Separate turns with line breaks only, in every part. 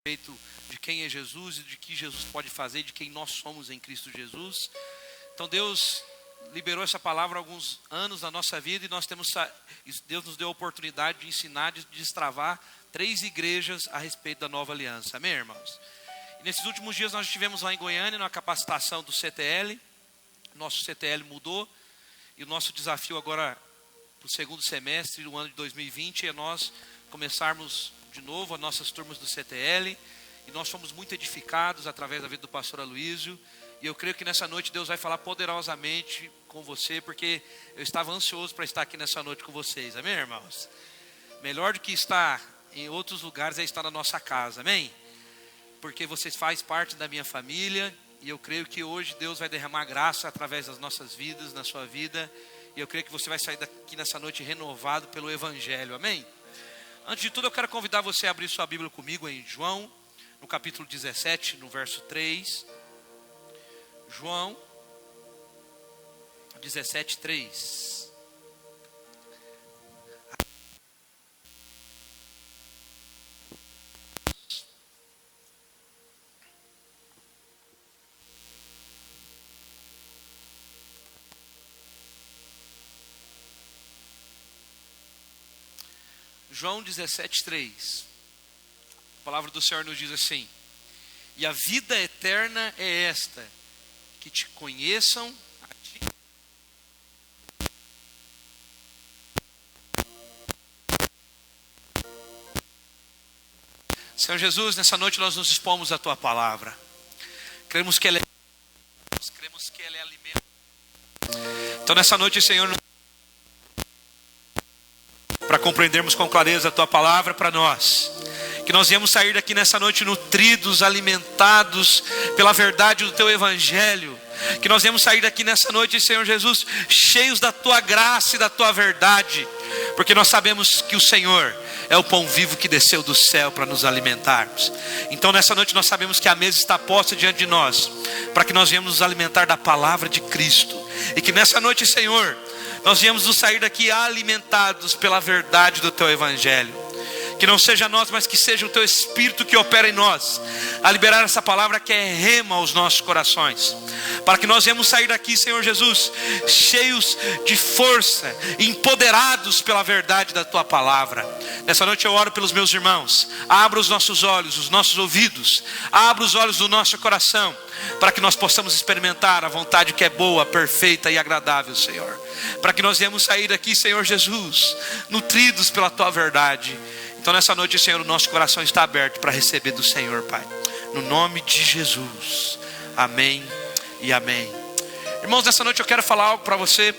respeito de quem é Jesus e de que Jesus pode fazer, de quem nós somos em Cristo Jesus. Então Deus liberou essa palavra há alguns anos na nossa vida e Deus nos deu a oportunidade de ensinar, de destravar 3 igrejas a respeito da nova aliança. Amém, irmãos? E nesses últimos dias nós estivemos lá em Goiânia na capacitação do CTL. Nosso CTL mudou e o nosso desafio agora para o segundo semestre do ano de 2020 é nós começarmos de novo as nossas turmas do CTL. E nós fomos muito edificados através da vida do pastor Aloísio. E eu creio que nessa noite Deus vai falar poderosamente com você, porque eu estava ansioso para estar aqui nessa noite com vocês. Amém, irmãos? Melhor do que estar em outros lugares é estar na nossa casa. Amém? Porque vocês fazem parte da minha família. E eu creio que hoje Deus vai derramar graça através das nossas vidas, na sua vida. E eu creio que você vai sair daqui nessa noite renovado pelo Evangelho. Amém? Antes de tudo, eu quero convidar você a abrir sua Bíblia comigo em João, no capítulo 17, no verso 3. João 17, 3. João 17, 3. A palavra do Senhor nos diz assim: e a vida eterna é esta, que te conheçam a ti. Senhor Jesus, nessa noite nós nos dispomos à tua palavra. Cremos que ela é alimento. Então nessa noite, Senhor, para compreendermos com clareza a tua palavra para nós, que nós viemos sair daqui nessa noite nutridos, alimentados pela verdade do teu evangelho. Que nós viemos sair daqui nessa noite, Senhor Jesus, cheios da tua graça e da tua verdade. Porque nós sabemos que o Senhor é o pão vivo que desceu do céu para nos alimentarmos. Então nessa noite nós sabemos que a mesa está posta diante de nós, para que nós viemos nos alimentar da palavra de Cristo. E que nessa noite, Senhor, nós viemos nos sair daqui alimentados pela verdade do teu evangelho. Que não seja nós, mas que seja o teu Espírito que opera em nós, a liberar essa palavra que é rema aos nossos corações, para que nós venhamos sair daqui, Senhor Jesus, cheios de força, empoderados pela verdade da tua palavra. Nessa noite eu oro pelos meus irmãos. Abra os nossos olhos, os nossos ouvidos, abra os olhos do nosso coração, para que nós possamos experimentar a vontade que é boa, perfeita e agradável, Senhor. Para que nós venhamos sair daqui, Senhor Jesus, nutridos pela tua verdade. Então nessa noite, Senhor, o nosso coração está aberto para receber do Senhor, Pai. No nome de Jesus. Amém e amém. Irmãos, nessa noite eu quero falar algo para você.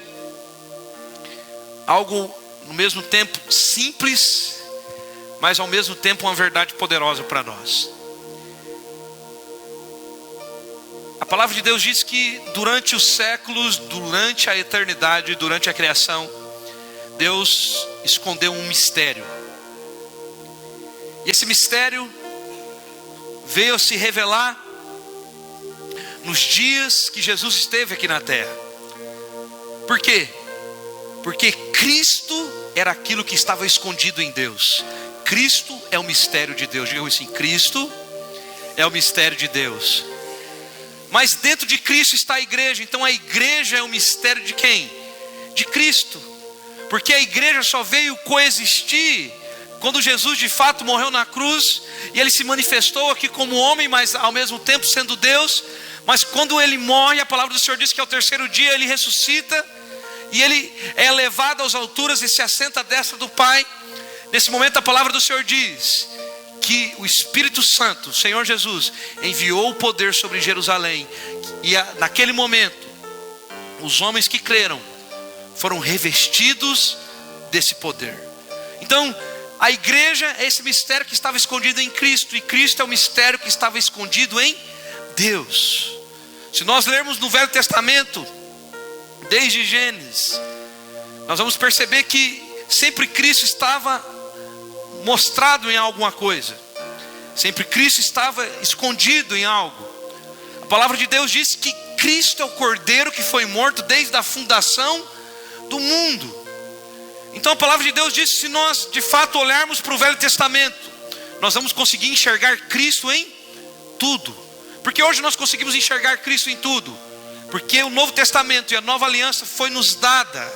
Algo no mesmo tempo simples, mas ao mesmo tempo uma verdade poderosa para nós. A palavra de Deus diz que durante os séculos, durante a eternidade, durante a criação, Deus escondeu um mistério. E esse mistério veio a se revelar nos dias que Jesus esteve aqui na terra. Por quê? Porque Cristo era aquilo que estava escondido em Deus. Cristo é o mistério de Deus. Diga assim: Cristo é o mistério de Deus. Mas dentro de Cristo está a igreja. Então a igreja é o mistério de quem? De Cristo. Porque a igreja só veio coexistir quando Jesus de fato morreu na cruz, e ele se manifestou aqui como homem, mas ao mesmo tempo sendo Deus. Mas quando ele morre, a palavra do Senhor diz que ao terceiro dia ele ressuscita, e ele é elevado às alturas e se assenta à destra do Pai. Nesse momento a palavra do Senhor diz que o Espírito Santo, o Senhor Jesus, enviou o poder sobre Jerusalém. E naquele momento, os homens que creram foram revestidos desse poder. Então a igreja é esse mistério que estava escondido em Cristo, e Cristo é o mistério que estava escondido em Deus. Se nós lermos no Velho Testamento, desde Gênesis, nós vamos perceber que sempre Cristo estava mostrado em alguma coisa. Sempre Cristo estava escondido em algo. A palavra de Deus diz que Cristo é o Cordeiro que foi morto desde a fundação do mundo. Então a palavra de Deus diz que se nós de fato olharmos para o Velho Testamento, nós vamos conseguir enxergar Cristo em tudo. Porque hoje nós conseguimos enxergar Cristo em tudo, porque o Novo Testamento e a Nova Aliança foi nos dada.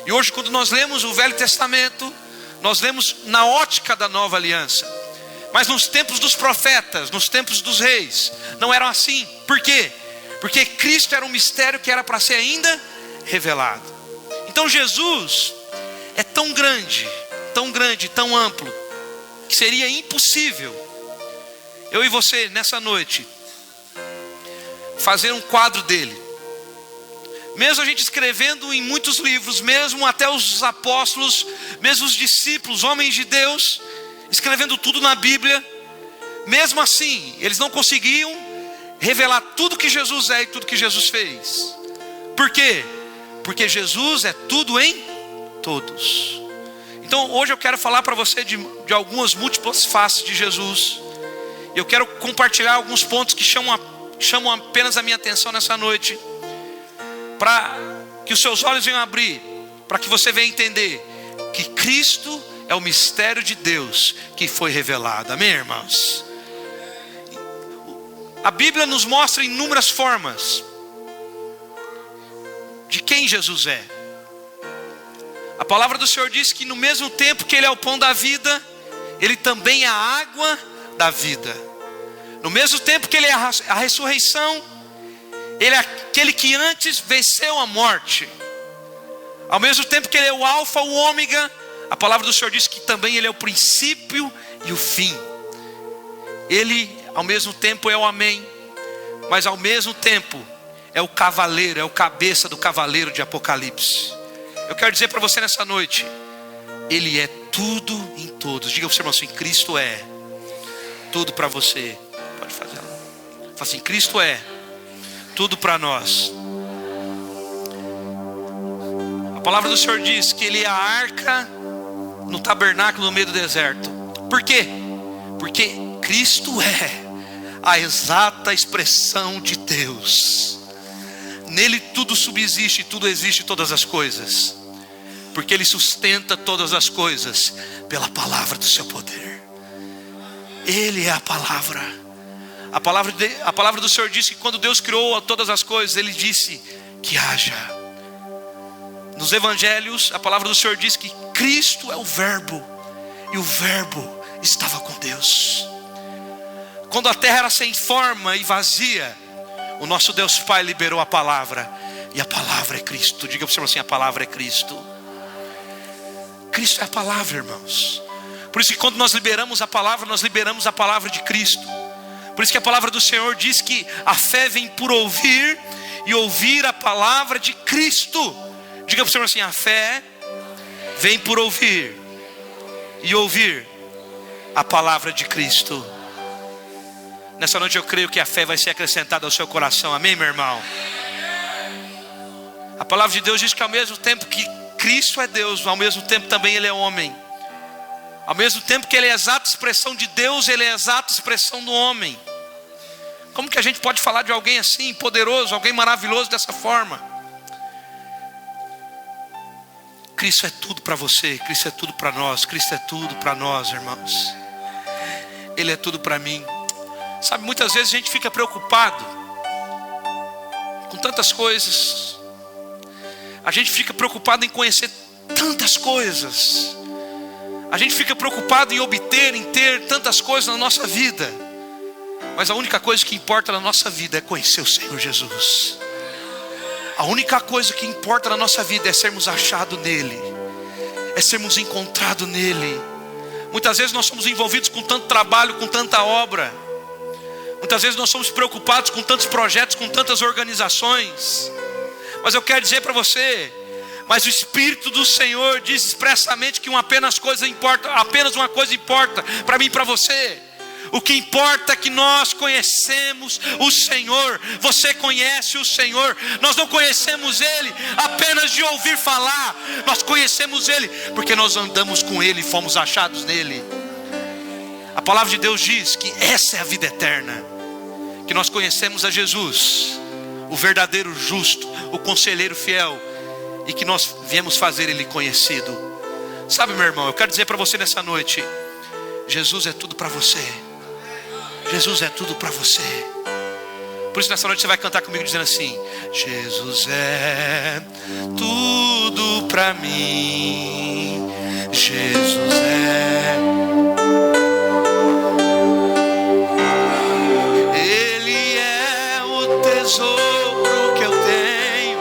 E hoje, quando nós lemos o Velho Testamento, nós lemos na ótica da Nova Aliança. Mas nos tempos dos profetas, nos tempos dos reis, não eram assim. Por quê? Porque Cristo era um mistério que era para ser ainda revelado. Então Jesus é tão grande, tão amplo, que seria impossível eu e você nessa noite fazer um quadro dele. Mesmo a gente escrevendo em muitos livros, mesmo até os apóstolos, mesmo os discípulos, homens de Deus, escrevendo tudo na Bíblia, mesmo assim, eles não conseguiam revelar tudo que Jesus é e tudo que Jesus fez. Por quê? Porque Jesus é tudo em todos. Então hoje eu quero falar para você de algumas múltiplas faces de Jesus. Eu quero compartilhar alguns pontos que chamam apenas a minha atenção nessa noite, para que os seus olhos venham abrir, para que você venha entender que Cristo é o mistério de Deus que foi revelado. Amém, irmãos? A Bíblia nos mostra inúmeras formas de quem Jesus é. A palavra do Senhor diz que no mesmo tempo que Ele é o pão da vida, Ele também é a água da vida. No mesmo tempo que Ele é a ressurreição, Ele é aquele que antes venceu a morte. Ao mesmo tempo que Ele é o alfa, o ômega, a palavra do Senhor diz que também Ele é o princípio e o fim. Ele ao mesmo tempo é o amém, mas ao mesmo tempo é o cavaleiro, é o cabeça do cavaleiro de Apocalipse. Eu quero dizer para você nessa noite, Ele é tudo em todos. Diga para o seu irmão assim: Cristo é tudo para você. Pode fazer. Fala assim: Cristo é tudo para nós. A palavra do Senhor diz que Ele é a arca no tabernáculo no meio do deserto. Por quê? Porque Cristo é a exata expressão de Deus. Nele tudo subsiste, tudo existe, todas as coisas, porque Ele sustenta todas as coisas pela palavra do seu poder. Ele é a palavra. A palavra do Senhor diz que quando Deus criou todas as coisas, Ele disse que haja. Nos evangelhos, a palavra do Senhor diz que Cristo é o verbo, e o verbo estava com Deus. Quando a terra era sem forma e vazia, o nosso Deus Pai liberou a palavra, e a palavra é Cristo. Diga para o Senhor assim: a palavra é Cristo. Cristo é a palavra, irmãos. Por isso que quando nós liberamos a palavra, nós liberamos a palavra de Cristo. Por isso que a palavra do Senhor diz que a fé vem por ouvir, e ouvir a palavra de Cristo. Diga para o Senhor assim: a fé vem por ouvir, e ouvir a palavra de Cristo. Nessa noite eu creio que a fé vai ser acrescentada ao seu coração. Amém, meu irmão? A palavra de Deus diz que ao mesmo tempo que Cristo é Deus, ao mesmo tempo também Ele é homem. Ao mesmo tempo que Ele é a exata expressão de Deus, Ele é a exata expressão do homem. Como que a gente pode falar de alguém assim, poderoso, alguém maravilhoso dessa forma? Cristo é tudo para você, Cristo é tudo para nós, Cristo é tudo para nós, irmãos. Ele é tudo para mim. Sabe, muitas vezes a gente fica preocupado com tantas coisas. A gente fica preocupado em conhecer tantas coisas. A gente fica preocupado em obter, em ter tantas coisas na nossa vida. Mas a única coisa que importa na nossa vida é conhecer o Senhor Jesus. A única coisa que importa na nossa vida é sermos achados nele, é sermos encontrados nele. Muitas vezes nós somos envolvidos com tanto trabalho, com tanta obra. Muitas vezes nós somos preocupados com tantos projetos, com tantas organizações. Mas eu quero dizer para você, mas o Espírito do Senhor diz expressamente que apenas uma coisa importa para mim e para você. O que importa é que nós conhecemos o Senhor. Você conhece o Senhor. Nós não conhecemos Ele apenas de ouvir falar. Nós conhecemos Ele porque nós andamos com Ele e fomos achados nele. A palavra de Deus diz que essa é a vida eterna, que nós conhecemos a Jesus, o verdadeiro justo, o conselheiro fiel, e que nós viemos fazer Ele conhecido. Sabe, meu irmão, eu quero dizer para você nessa noite, Jesus é tudo para você. Jesus é tudo para você. Por isso nessa noite você vai cantar comigo dizendo assim: Jesus é tudo para mim. Jesus é. Ele é o tesouro que eu tenho.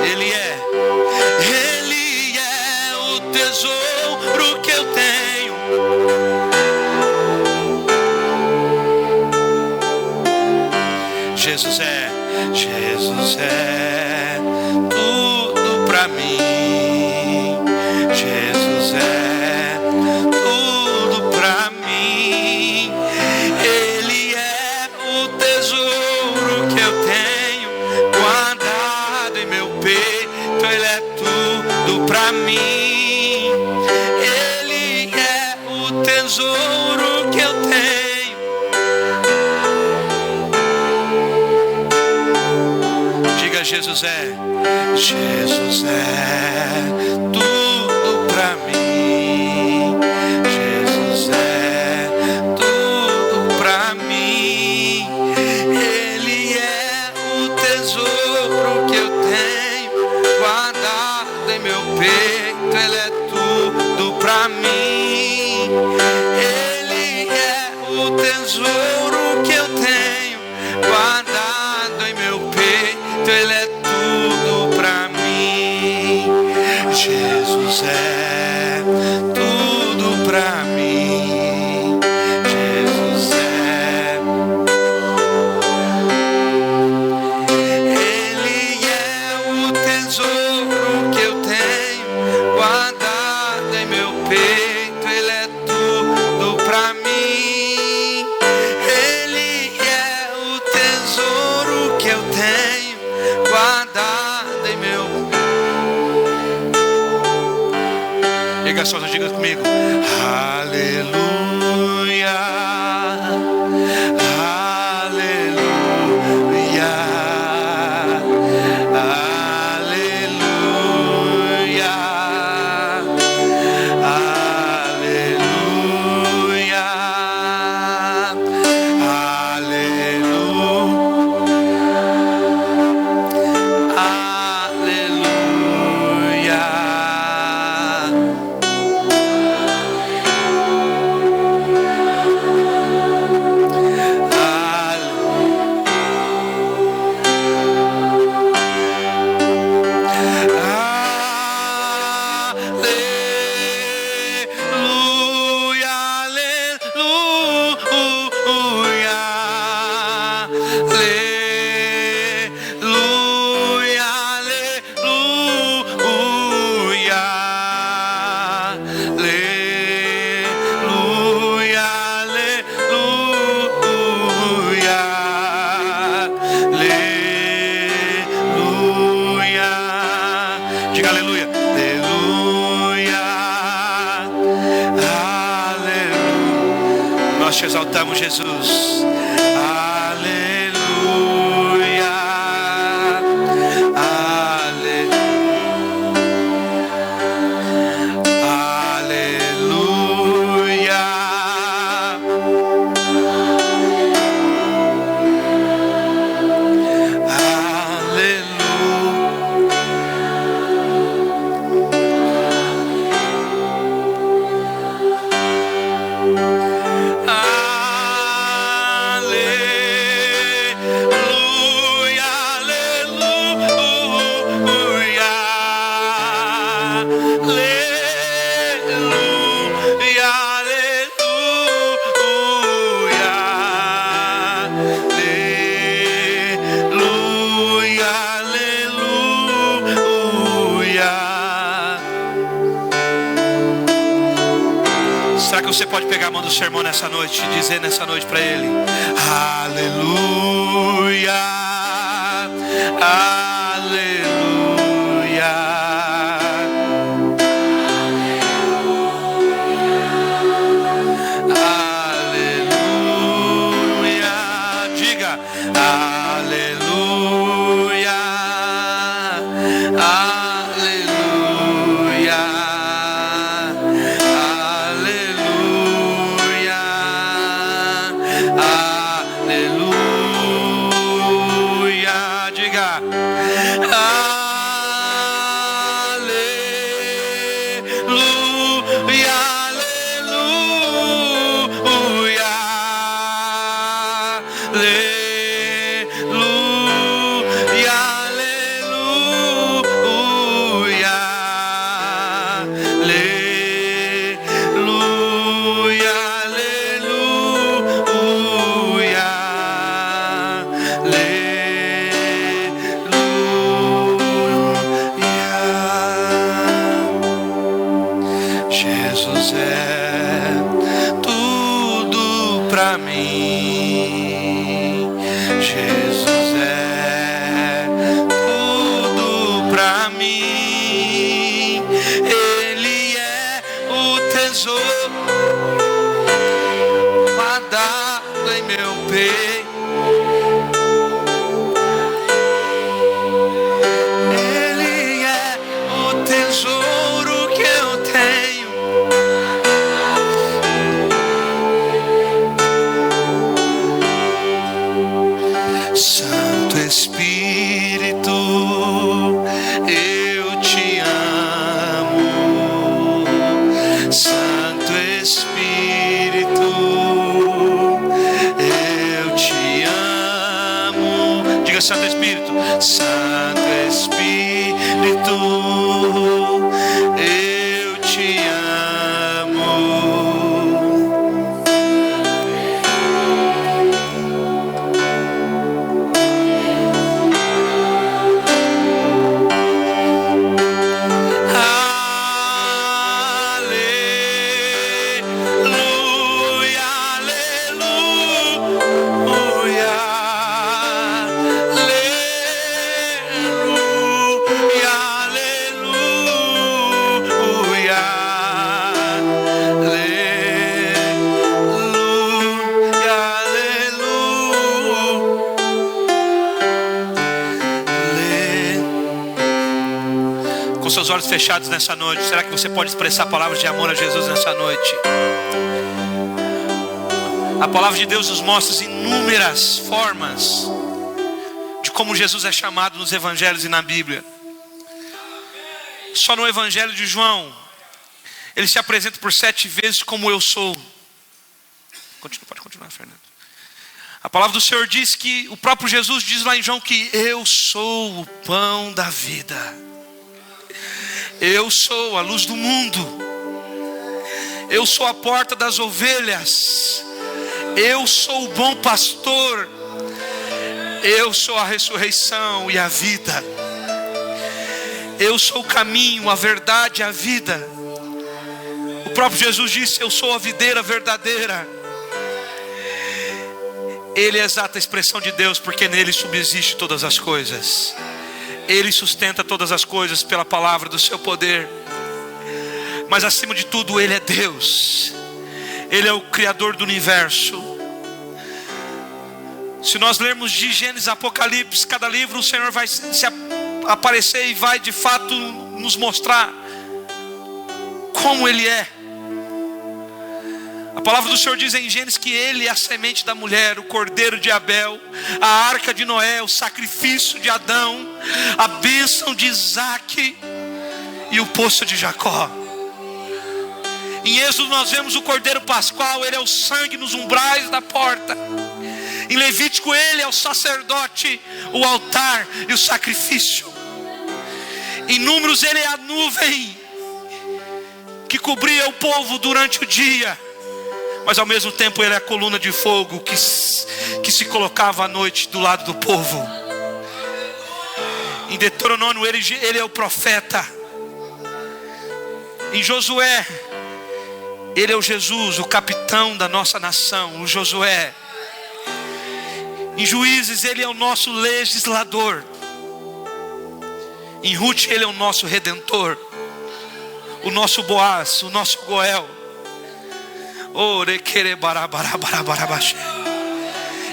Ele é o tesouro que eu tenho. Jesus é tudo pra mim. Jesus é tudo pra mim. Ele é o tesouro que eu tenho guardado em meu peito. Ele é tudo pra mim. Ele é o tesouro que eu tenho. Jesus é tudo pra mim. Jesus é tudo pra mim. Ele é o tesouro que eu tenho guardado em meu peito. Ele é tudo pra mim. Ele é o tesouro que eu tenho guardado em meu peito. Ele é tudo pra mim. Jesus é tudo pra mim. Jesus é. Ele é o tesouro que eu tenho guardado em meu peito. Ele é tudo pra mim. Ele é o tesouro que eu tenho guardado em meu. Liga só, diga comigo. Aleluia, aleluia, aleluia, aleluia, diga aleluia, aleluia, aleluia. Nós te exaltamos, Jesus. Aleluia, aleluia, aleluia. Será que você pode pegar a mão do seu irmão nessa noite e dizer nessa noite para ele: aleluia, aleluia, aleluia. Diga aleluia, aleluia. Jesus é tudo pra mim. Jesus é tudo pra mim. Ele é o tesouro guardado em meu peito. Santo Espírito, eu te amo. Santo Espírito, eu te amo. Diga Santo Espírito. Santo Espírito, eu te amo. Com seus olhos fechados nessa noite, será que você pode expressar palavras de amor a Jesus nessa noite? A palavra de Deus nos mostra inúmeras formas de como Jesus é chamado nos evangelhos e na Bíblia. Só no evangelho de João, ele se apresenta por 7 vezes como eu sou. Pode continuar, Fernando. A palavra do Senhor diz que o próprio Jesus diz lá em João que eu sou o pão da vida. Eu sou a luz do mundo. Eu sou a porta das ovelhas. Eu sou o bom pastor. Eu sou a ressurreição e a vida. Eu sou o caminho, a verdade e a vida. O próprio Jesus disse: eu sou a videira verdadeira. Ele é a exata expressão de Deus, porque nele subsiste todas as coisas. Ele sustenta todas as coisas pela palavra do seu poder. Mas acima de tudo, Ele é Deus. Ele é o Criador do universo. Se nós lermos de Gênesis a Apocalipse, cada livro o Senhor vai se aparecer e vai de fato nos mostrar como Ele é. A palavra do Senhor diz em Gênesis que Ele é a semente da mulher, o cordeiro de Abel, a arca de Noé, o sacrifício de Adão, a bênção de Isaac e o poço de Jacó. Em Êxodo nós vemos o cordeiro pascual, ele é o sangue nos umbrais da porta. Em Levítico ele é o sacerdote, o altar e o sacrifício. Em Números ele é a nuvem que cobria o povo durante o dia, mas ao mesmo tempo ele é a coluna de fogo que se colocava à noite do lado do povo. Em Deuteronômio ele é o profeta. Em Josué ele é o Jesus, o capitão da nossa nação, o Josué. Em Juízes ele é o nosso legislador. Em Ruth ele é o nosso redentor, o nosso Boaz, o nosso Goel.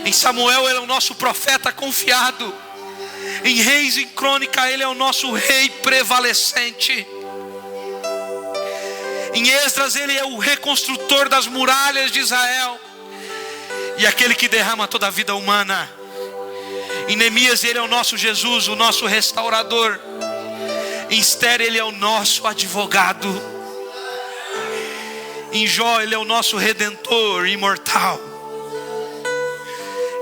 Em Samuel ele é o nosso profeta confiado. Em Reis e Crônica ele é o nosso rei prevalecente. Em Esdras ele é o reconstrutor das muralhas de Israel e aquele que derrama toda a vida humana. Em Neemias ele é o nosso Jesus, o nosso restaurador. Em Esther ele é o nosso advogado. Em Jó ele é o nosso redentor imortal.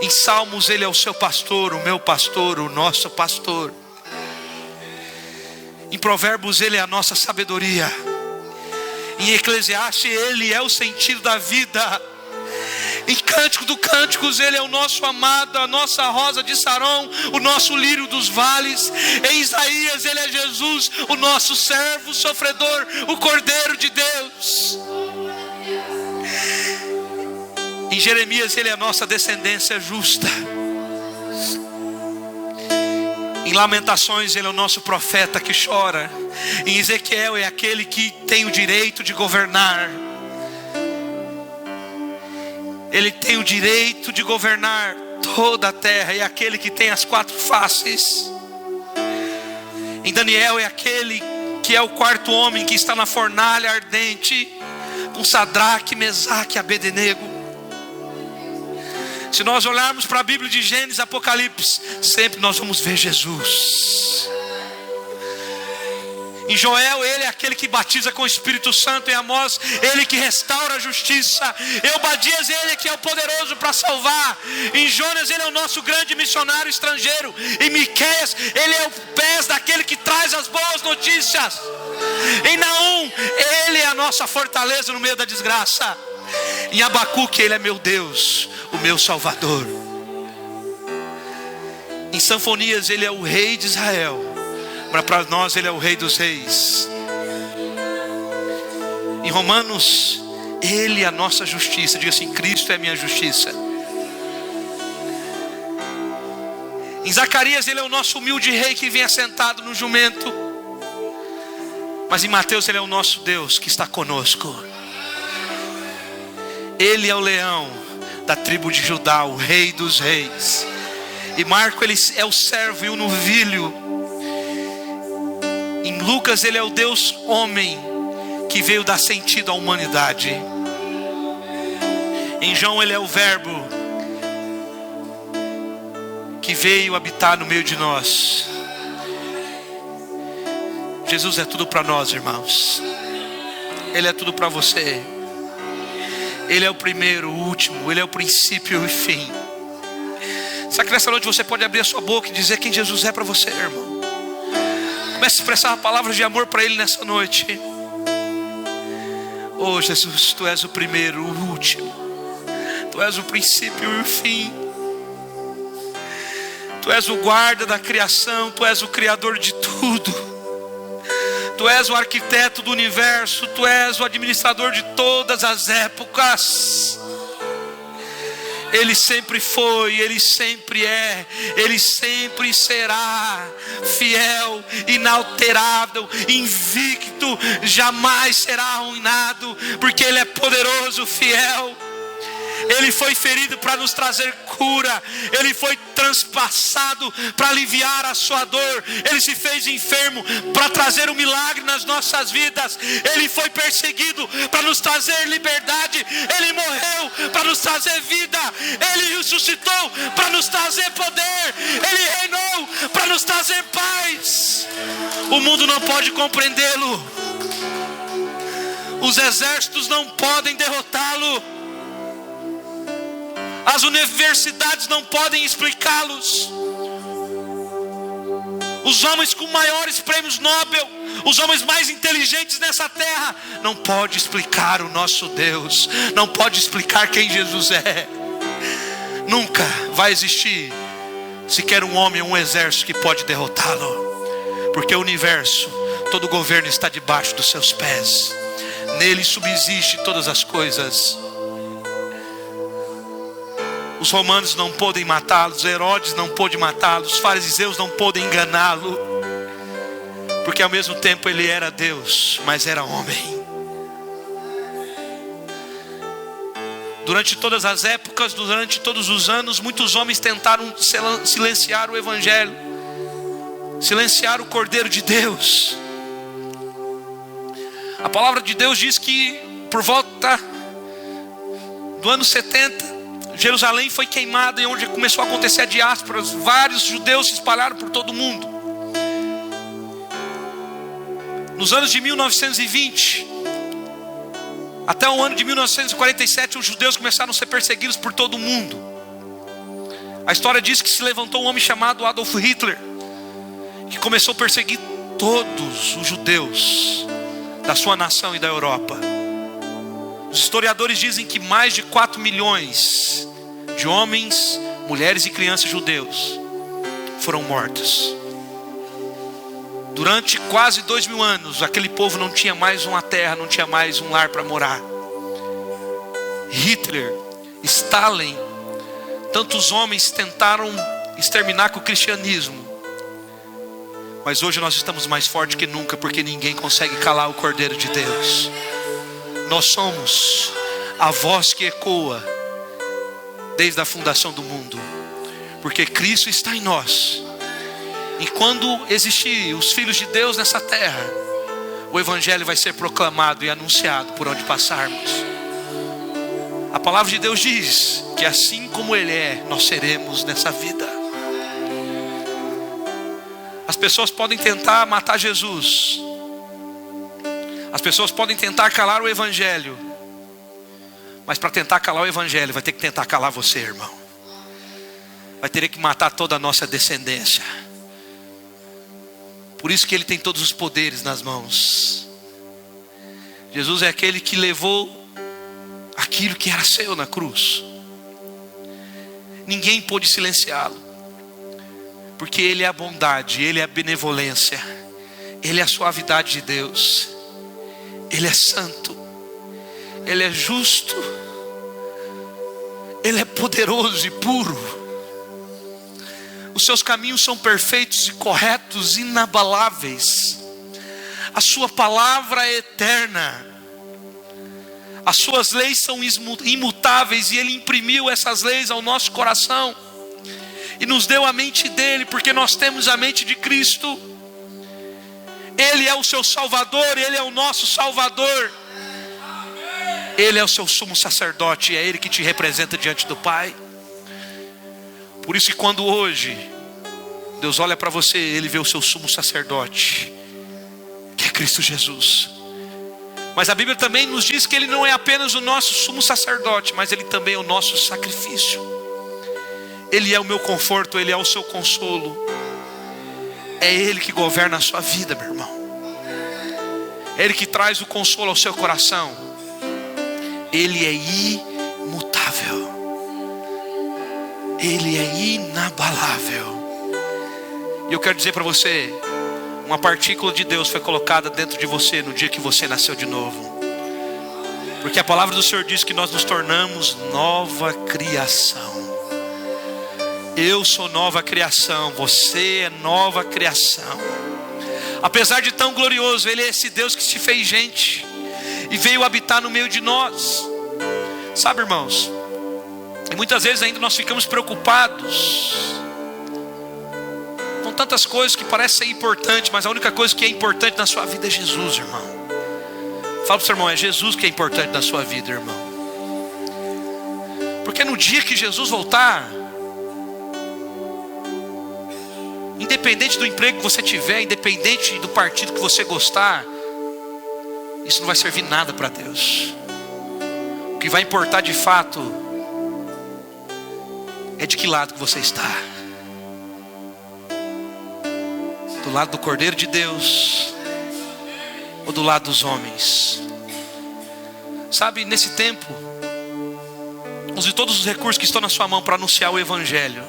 Em Salmos ele é o seu pastor, o meu pastor, o nosso pastor. Em Provérbios ele é a nossa sabedoria. Em Eclesiastes ele é o sentido da vida. Em Cântico dos Cânticos, Ele é o nosso amado, a nossa rosa de Saron, o nosso lírio dos vales. Em Isaías, Ele é Jesus, o nosso servo sofredor, o Cordeiro de Deus. Em Jeremias, Ele é a nossa descendência justa. Em Lamentações, Ele é o nosso profeta que chora. Em Ezequiel, é aquele que tem o direito de governar. Ele tem o direito de governar toda a terra. É aquele que tem as 4 faces. Em Daniel, é aquele que é o 4º homem que está na fornalha ardente, com Sadraque, Mesaque e Abednego. Se nós olharmos para a Bíblia de Gênesis e Apocalipse, sempre nós vamos ver Jesus. Em Joel, Ele é aquele que batiza com o Espírito Santo. Em Amós, Ele que restaura a justiça. Em Obadias, Ele que é o poderoso para salvar. Em Jonas, Ele é o nosso grande missionário estrangeiro. Em Miqueias, Ele é o pés daquele que traz as boas notícias. Em Naum, Ele é a nossa fortaleza no meio da desgraça. Em Abacuque, Ele é meu Deus, o meu Salvador. Em Sanfonias, Ele é o Rei de Israel. Mas para nós Ele é o Rei dos Reis. Em Romanos, Ele é a nossa justiça. Diga assim: Cristo é a minha justiça. Em Zacarias, Ele é o nosso humilde rei que vem assentado no jumento. Mas em Mateus, Ele é o nosso Deus que está conosco. Ele é o leão da tribo de Judá, o Rei dos Reis. E Marco, Ele é o servo e o novilho. Em Lucas, Ele é o Deus homem que veio dar sentido à humanidade. Em João, Ele é o verbo que veio habitar no meio de nós. Jesus é tudo para nós, irmãos. Ele é tudo para você. Ele é o primeiro, o último. Ele é o princípio e o fim. Será que nessa noite você pode abrir a sua boca e dizer quem Jesus é para você, irmão? Comece a expressar palavras de amor para Ele nessa noite. Oh Jesus, Tu és o primeiro, o último. Tu és o princípio e o fim. Tu és o guarda da criação. Tu és o criador de tudo. Tu és o arquiteto do universo. Tu és o administrador de todas as épocas. Ele sempre foi, Ele sempre é, Ele sempre será fiel, inalterável, invicto, jamais será arruinado, porque Ele é poderoso, fiel. Ele foi ferido para nos trazer cura. Ele foi transpassado para aliviar a sua dor. Ele se fez enfermo para trazer um milagre nas nossas vidas. Ele foi perseguido para nos trazer liberdade. Ele morreu para nos trazer vida. Ele ressuscitou para nos trazer poder. Ele reinou para nos trazer paz. O mundo não pode compreendê-lo. Os exércitos não podem derrotá-lo. As universidades não podem explicá-los. Os homens com maiores prêmios Nobel, os homens mais inteligentes nessa terra, não pode explicar o nosso Deus. Não pode explicar quem Jesus é. Nunca vai existir sequer um homem ou um exército que pode derrotá-lo. Porque o universo, todo o governo está debaixo dos seus pés. Nele subsiste todas as coisas. Os romanos não podem matá-los, Herodes não pôde matá-los, os fariseus não podem enganá-lo, porque ao mesmo tempo ele era Deus, mas era homem. Durante todas as épocas, durante todos os anos, muitos homens tentaram silenciar o Evangelho, silenciar o Cordeiro de Deus. A palavra de Deus diz que por volta do ano 70, Jerusalém foi queimada, e onde começou a acontecer a diáspora. Vários judeus se espalharam por todo o mundo. Nos anos de 1920 até o ano de 1947, os judeus começaram a ser perseguidos por todo o mundo. A história diz que se levantou um homem chamado Adolf Hitler, que começou a perseguir todos os judeus da sua nação e da Europa. Os historiadores dizem que mais de 4 milhões de homens, mulheres e crianças judeus foram mortos. Durante quase 2000 anos, aquele povo não tinha mais uma terra, não tinha mais um lar para morar. Hitler, Stalin, tantos homens tentaram exterminar com o cristianismo. Mas hoje nós estamos mais fortes que nunca, porque ninguém consegue calar o Cordeiro de Deus. Nós somos a voz que ecoa desde a fundação do mundo, porque Cristo está em nós. E quando existir os filhos de Deus nessa terra, o Evangelho vai ser proclamado e anunciado por onde passarmos. A palavra de Deus diz que assim como Ele é, nós seremos nessa vida. As pessoas podem tentar matar Jesus, as pessoas podem tentar calar o Evangelho, mas para tentar calar o Evangelho, vai ter que tentar calar você, irmão. Vai ter que matar toda a nossa descendência. Por isso que Ele tem todos os poderes nas mãos. Jesus é aquele que levou aquilo que era seu na cruz. Ninguém pôde silenciá-lo, porque Ele é a bondade, Ele é a benevolência, Ele é a suavidade de Deus. Ele é santo, Ele é justo, Ele é poderoso e puro. Os seus caminhos são perfeitos e corretos, inabaláveis. A sua palavra é eterna. As suas leis são imutáveis, e Ele imprimiu essas leis ao nosso coração e nos deu a mente dele, porque nós temos a mente de Cristo. Ele é o seu Salvador, Ele é o nosso Salvador. Ele é o seu sumo sacerdote, é Ele que te representa diante do Pai. Por isso que quando hoje Deus olha para você, Ele vê o seu sumo sacerdote, que é Cristo Jesus. Mas a Bíblia também nos diz que Ele não é apenas o nosso sumo sacerdote, mas Ele também é o nosso sacrifício. Ele é o meu conforto, Ele é o seu consolo. É Ele que governa a sua vida, meu irmão. É Ele que traz o consolo ao seu coração. Ele é imutável. Ele é inabalável. E eu quero dizer para você, uma partícula de Deus foi colocada dentro de você no dia que você nasceu de novo. Porque a palavra do Senhor diz que nós nos tornamos nova criação. Eu sou nova criação, você é nova criação. Apesar de tão glorioso, Ele é esse Deus que se fez gente e veio habitar no meio de nós. Sabe, irmãos, e muitas vezes ainda nós ficamos preocupados com tantas coisas que parecem ser importantes, mas a única coisa que é importante na sua vida é Jesus, irmão. Fala para o seu irmão, é Jesus que é importante na sua vida, irmão. Porque no dia que Jesus voltar, independente do emprego que você tiver, independente do partido que você gostar, isso não vai servir nada para Deus. O que vai importar de fato é de que lado que você está. Do lado do Cordeiro de Deus ou do lado dos homens? Sabe, nesse tempo, use todos os recursos que estão na sua mão para anunciar o Evangelho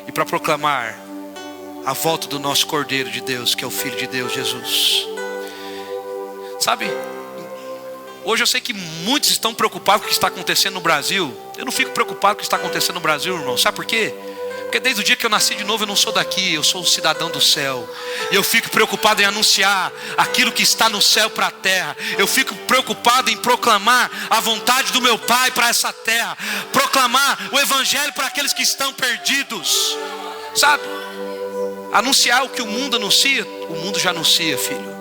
e para proclamar a volta do nosso Cordeiro de Deus, que é o Filho de Deus, Jesus. Sabe, hoje eu sei que muitos estão preocupados com o que está acontecendo no Brasil. Eu não fico preocupado com o que está acontecendo no Brasil, irmão. Sabe por quê? Porque desde o dia que eu nasci de novo, eu não sou daqui, eu sou um cidadão do céu. E eu fico preocupado em anunciar aquilo que está no céu para a terra. Eu fico preocupado em proclamar a vontade do meu Pai para essa terra. Proclamar o Evangelho para aqueles que estão perdidos. Sabe? Anunciar o que o mundo anuncia, o mundo já anuncia, filho.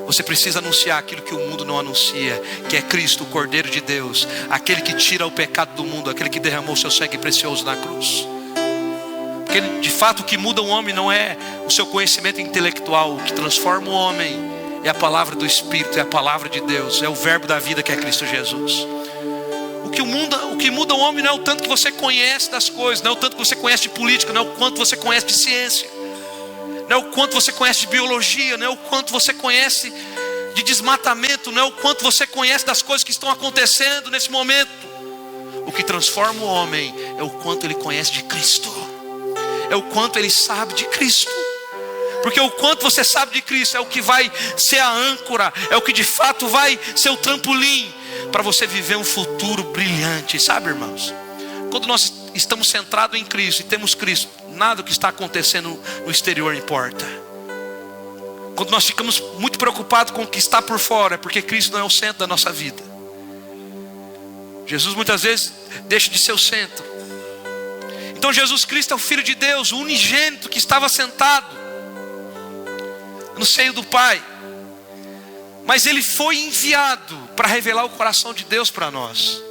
Você precisa anunciar aquilo que o mundo não anuncia, que é Cristo, o Cordeiro de Deus, aquele que tira o pecado do mundo, aquele que derramou seu sangue precioso na cruz. Porque de fato o que muda o homem não é o seu conhecimento intelectual. O que transforma o homem é a palavra do Espírito, é a palavra de Deus, é o verbo da vida que é Cristo Jesus. O que muda o homem não é o tanto que você conhece das coisas, não é o tanto que você conhece de política, não é o quanto você conhece de ciência, não é o quanto você conhece de biologia, não é o quanto você conhece de desmatamento, não é o quanto você conhece das coisas que estão acontecendo nesse momento. O que transforma o homem é o quanto ele conhece de Cristo, é o quanto ele sabe de Cristo. Porque o quanto você sabe de Cristo é o que vai ser a âncora, é o que de fato vai ser o trampolim para você viver um futuro brilhante. Sabe, irmãos, quando nós estamos centrados em Cristo e temos Cristo, nada do que está acontecendo no exterior importa. Quando nós ficamos muito preocupados com o que está por fora, é porque Cristo não é o centro da nossa vida. Jesus muitas vezes deixa de ser o centro. Então Jesus Cristo é o Filho de Deus, o unigênito que estava sentado no seio do Pai, mas ele foi enviado para revelar o coração de Deus para nós.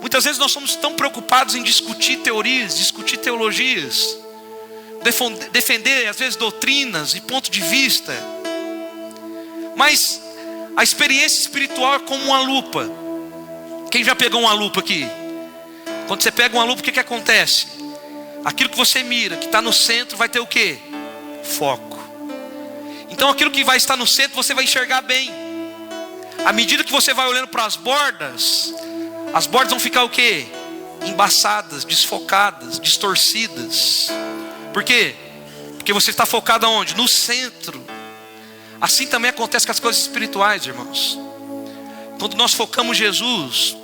Muitas vezes nós somos tão preocupados em discutir teorias, discutir teologias, defender às vezes doutrinas e ponto de vista, mas a experiência espiritual é como uma lupa. Quem já pegou uma lupa aqui? Quando você pega uma lupa, o que acontece? Aquilo que você mira, que está no centro, vai ter o quê? Foco. Então aquilo que vai estar no centro, você vai enxergar bem. À medida que você vai olhando para as bordas vão ficar o quê? Embaçadas, desfocadas, distorcidas. Por quê? Porque você está focado aonde? No centro. Assim também acontece com as coisas espirituais, irmãos. Quando nós focamos Jesus,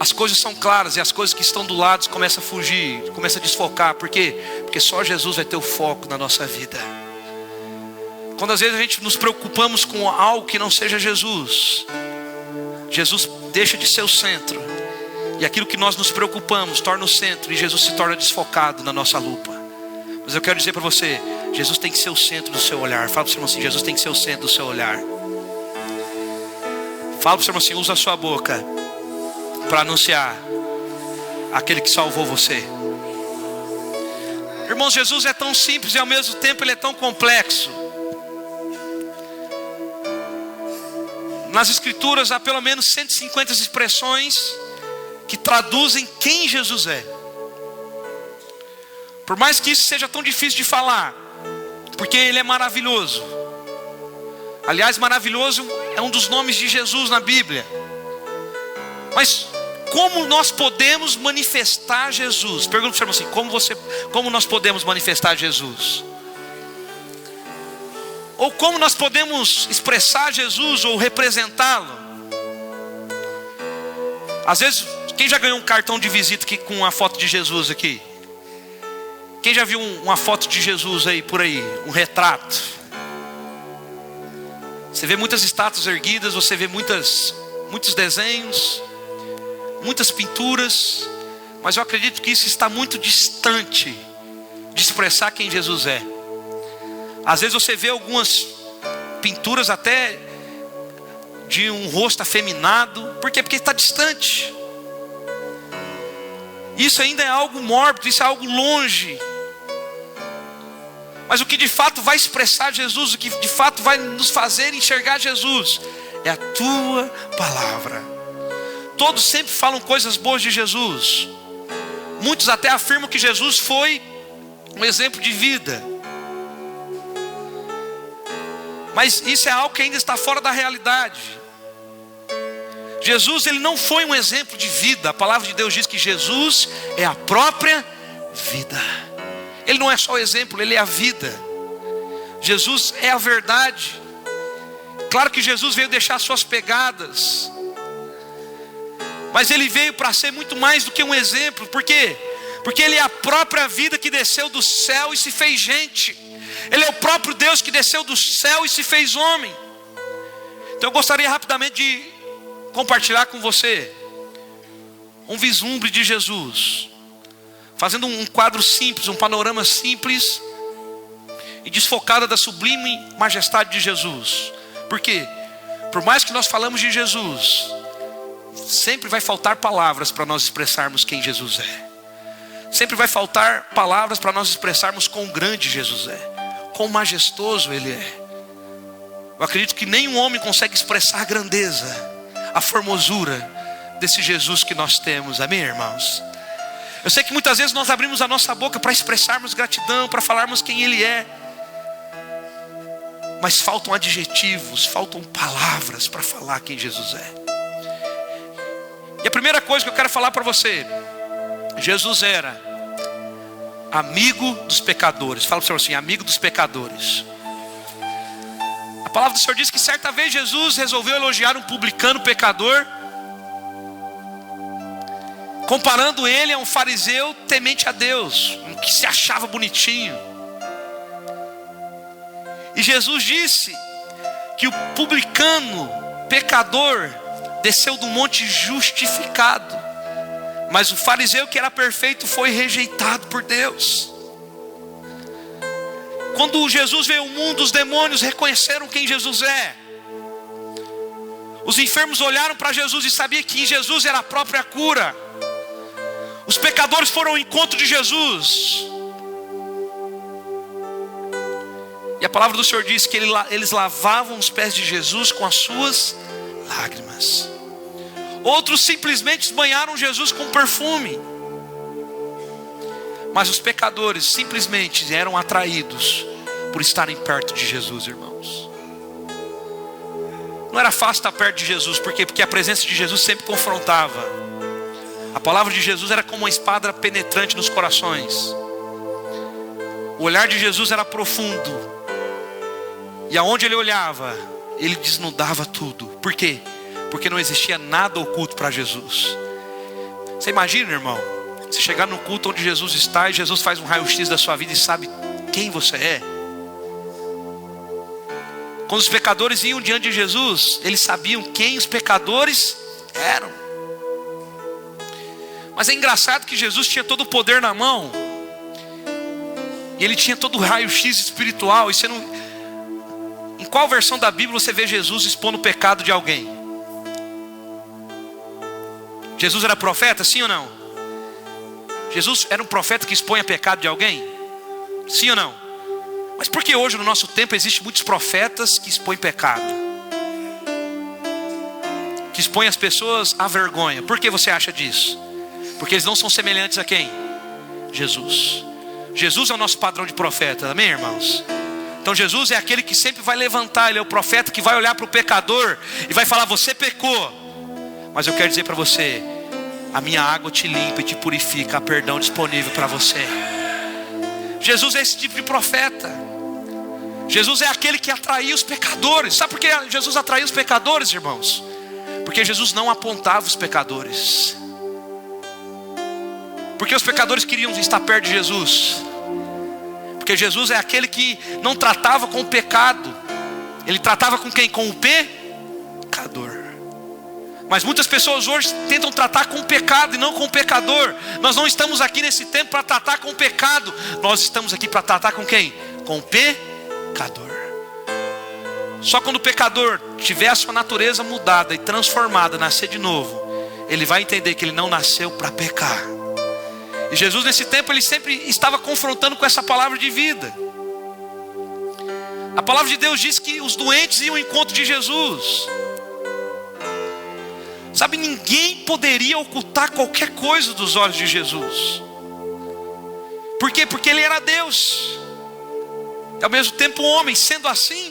as coisas são claras e as coisas que estão do lado começam a fugir, começam a desfocar. Por quê? Porque só Jesus vai ter o foco na nossa vida. Quando às vezes a gente nos preocupamos com algo que não seja Jesus, Jesus deixa de ser o centro, e aquilo que nós nos preocupamos torna o centro, e Jesus se torna desfocado na nossa lupa. Mas eu quero dizer para você, Jesus tem que ser o centro do seu olhar. Fala para o seu irmão assim: Jesus tem que ser o centro do seu olhar. Fala para o seu irmão assim: usa a sua boca para anunciar aquele que salvou você. Irmãos, Jesus é tão simples e ao mesmo tempo ele é tão complexo. Nas escrituras há pelo menos 150 expressões que traduzem quem Jesus é. Por mais que isso seja tão difícil de falar, porque ele é maravilhoso. Aliás, maravilhoso é um dos nomes de Jesus na Bíblia. Mas como nós podemos manifestar Jesus? Pergunta para você assim: como nós podemos manifestar Jesus? Ou como nós podemos expressar Jesus ou representá-lo? Às vezes, quem já ganhou um cartão de visita aqui com uma foto de Jesus aqui? Quem já viu uma foto de Jesus aí por aí? Um retrato? Você vê muitas estátuas erguidas, você vê muitos desenhos, muitas pinturas, mas eu acredito que isso está muito distante de expressar quem Jesus é. Às vezes você vê algumas pinturas até de um rosto afeminado. Por quê? Porque está distante. Isso ainda é algo mórbido, isso é algo longe. Mas o que de fato vai expressar Jesus, o que de fato vai nos fazer enxergar Jesus, é a tua palavra. Todos sempre falam coisas boas de Jesus. Muitos até afirmam que Jesus foi um exemplo de vida. Mas isso é algo que ainda está fora da realidade. Jesus, ele não foi um exemplo de vida. A palavra de Deus diz que Jesus é a própria vida. Ele não é só o exemplo, ele é a vida. Jesus é a verdade. Claro que Jesus veio deixar suas pegadas, mas ele veio para ser muito mais do que um exemplo. Por quê? Porque ele é a própria vida que desceu do céu e se fez gente. Ele é o próprio Deus que desceu do céu e se fez homem. Então eu gostaria rapidamente de compartilhar com você um vislumbre de Jesus, fazendo um quadro simples, um panorama simples e desfocado da sublime majestade de Jesus. Por quê? Por mais que nós falamos de Jesus, sempre vai faltar palavras para nós expressarmos quem Jesus é. Sempre vai faltar palavras para nós expressarmos quão grande Jesus é, quão majestoso ele é. Eu acredito que nenhum homem consegue expressar a grandeza, a formosura desse Jesus que nós temos. Amém, irmãos? Eu sei que muitas vezes nós abrimos a nossa boca para expressarmos gratidão, para falarmos quem ele é, mas faltam adjetivos, faltam palavras para falar quem Jesus é. E a primeira coisa que eu quero falar para você: Jesus era amigo dos pecadores. Fala para o Senhor assim: amigo dos pecadores. A palavra do Senhor diz que certa vez Jesus resolveu elogiar um publicano pecador, comparando ele a um fariseu temente a Deus, um que se achava bonitinho. E Jesus disse que o publicano pecador desceu do monte justificado, mas o fariseu que era perfeito foi rejeitado por Deus. Quando Jesus veio ao mundo, os demônios reconheceram quem Jesus é. Os enfermos olharam para Jesus e sabiam que em Jesus era a própria cura. Os pecadores foram ao encontro de Jesus. E a palavra do Senhor diz que eles lavavam os pés de Jesus com as suas lágrimas. Outros simplesmente banharam Jesus com perfume. Mas os pecadores simplesmente eram atraídos por estarem perto de Jesus, irmãos. Não era fácil estar perto de Jesus. Por quê? Porque a presença de Jesus sempre confrontava. A palavra de Jesus era como uma espada penetrante nos corações. O olhar de Jesus era profundo. E aonde ele olhava, ele desnudava tudo. Por quê? Porque não existia nada oculto para Jesus. Você imagina, irmão, você chegar no culto onde Jesus está e Jesus faz um raio-x da sua vida e sabe quem você é. Quando os pecadores iam diante de Jesus, eles sabiam quem os pecadores eram. Mas é engraçado que Jesus tinha todo o poder na mão. E ele tinha todo o raio-x espiritual. E você não... Em qual versão da Bíblia você vê Jesus expondo o pecado de alguém? Jesus era profeta, sim ou não? Jesus era um profeta que expõe o pecado de alguém? Sim ou não? Mas por que hoje no nosso tempo existem muitos profetas que expõem pecado? Que expõem as pessoas à vergonha? Por que você acha disso? Porque eles não são semelhantes a quem? Jesus. Jesus é o nosso padrão de profeta, amém, irmãos? Então Jesus é aquele que sempre vai levantar. Ele é o profeta que vai olhar para o pecador e vai falar: você pecou, mas eu quero dizer para você, a minha água te limpa e te purifica, há perdão disponível para você. Jesus é esse tipo de profeta. Jesus é aquele que atraía os pecadores. Sabe por que Jesus atraía os pecadores, irmãos? Porque Jesus não apontava os pecadores. Porque os pecadores queriam estar perto de Jesus. Porque Jesus é aquele que não tratava com o pecado. Ele tratava com quem? Com o pecador. Mas muitas pessoas hoje tentam tratar com o pecado e não com o pecador. Nós não estamos aqui nesse tempo para tratar com o pecado. Nós estamos aqui para tratar com quem? Com o pecador. Só quando o pecador tiver a sua natureza mudada e transformada, nascer de novo, ele vai entender que ele não nasceu para pecar. E Jesus nesse tempo ele sempre estava confrontando com essa palavra de vida. A palavra de Deus diz que os doentes iam ao encontro de Jesus. Sabe, ninguém poderia ocultar qualquer coisa dos olhos de Jesus. Por quê? Porque ele era Deus e ao mesmo tempo homem. Sendo assim,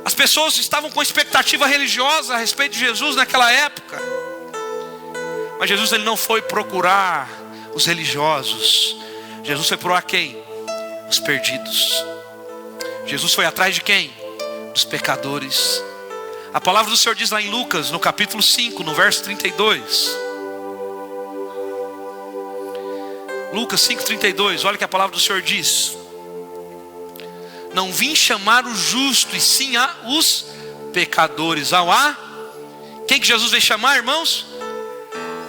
as pessoas estavam com expectativa religiosa a respeito de Jesus naquela época. Mas Jesus ele não foi procurar os religiosos. Jesus foi procurar quem? Os perdidos. Jesus foi atrás de quem? Dos pecadores. A palavra do Senhor diz lá em Lucas, no capítulo 5, no verso 32. Lucas 5:32, olha que a palavra do Senhor diz: não vim chamar o justo, e sim os pecadores Quem que Jesus veio chamar, irmãos?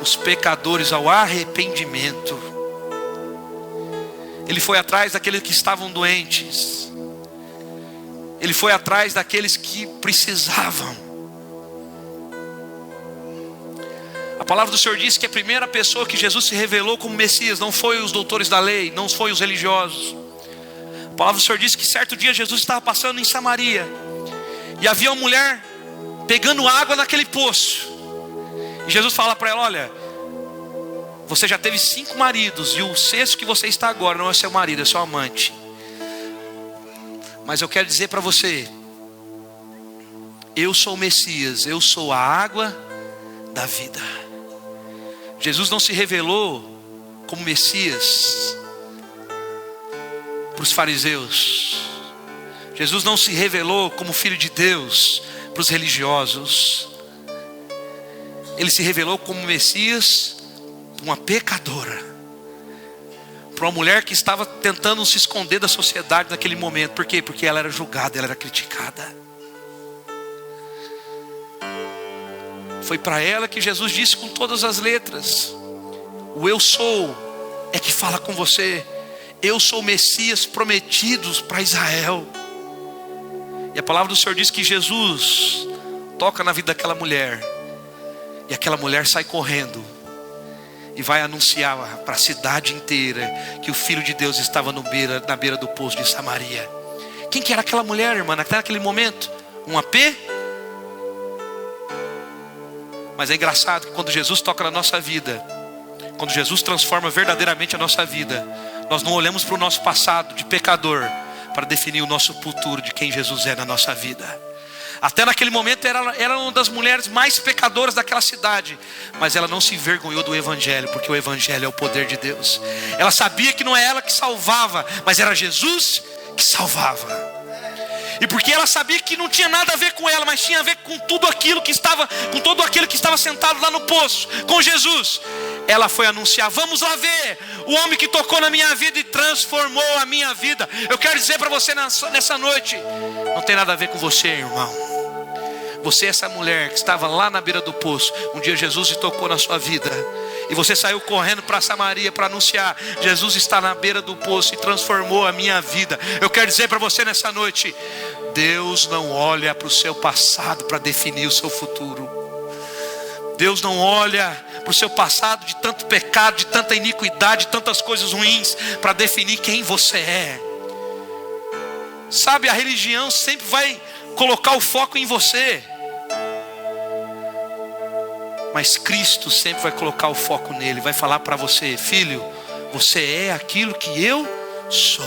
Os pecadores ao arrependimento. Ele foi atrás daqueles que estavam doentes. Ele foi atrás daqueles que precisavam. A palavra do Senhor diz que a primeira pessoa que Jesus se revelou como Messias não foi os doutores da lei, não foi os religiosos. A palavra do Senhor diz que certo dia Jesus estava passando em Samaria e havia uma mulher pegando água naquele poço. E Jesus fala para ela: olha, você já teve 5 maridos e o sexto que você está agora não é seu marido, é seu amante. Mas eu quero dizer para você, eu sou o Messias, eu sou a água da vida. Jesus não se revelou como Messias para os fariseus. Jesus não se revelou como Filho de Deus para os religiosos. Ele se revelou como Messias para uma pecadora, para uma mulher que estava tentando se esconder da sociedade naquele momento. Por quê? Porque ela era julgada, ela era criticada. Foi para ela que Jesus disse com todas as letras: o eu sou é que fala com você. Eu sou o Messias prometido para Israel. E a palavra do Senhor diz que Jesus toca na vida daquela mulher, e aquela mulher sai correndo e vai anunciar para a cidade inteira que o Filho de Deus estava na beira do poço de Samaria. Quem que era aquela mulher, irmã, até naquele momento? Um AP? Mas é engraçado que quando Jesus toca na nossa vida, quando Jesus transforma verdadeiramente a nossa vida, nós não olhamos para o nosso passado de pecador para definir o nosso futuro de quem Jesus é na nossa vida. Até naquele momento era uma das mulheres mais pecadoras daquela cidade, mas ela não se envergonhou do Evangelho, porque o Evangelho é o poder de Deus. Ela sabia que não é ela que salvava, mas era Jesus que salvava. E porque ela sabia que não tinha nada a ver com ela, mas tinha a ver com tudo aquilo que estava, com todo aquele que estava sentado lá no poço, com Jesus, ela foi anunciar: vamos lá ver o homem que tocou na minha vida e transformou a minha vida. Eu quero dizer para você nessa noite, não tem nada a ver com você, irmão. Você é essa mulher que estava lá na beira do poço. Um dia Jesus te tocou na sua vida, e você saiu correndo para Samaria para anunciar: Jesus está na beira do poço e transformou a minha vida. Eu quero dizer para você nessa noite, Deus não olha para o seu passado para definir o seu futuro. Deus não olha para o seu passado de tanto pecado, de tanta iniquidade, de tantas coisas ruins para definir quem você é. Sabe, a religião sempre vai colocar o foco em você, mas Cristo sempre vai colocar o foco nele. Vai falar para você: filho, você é aquilo que eu sou.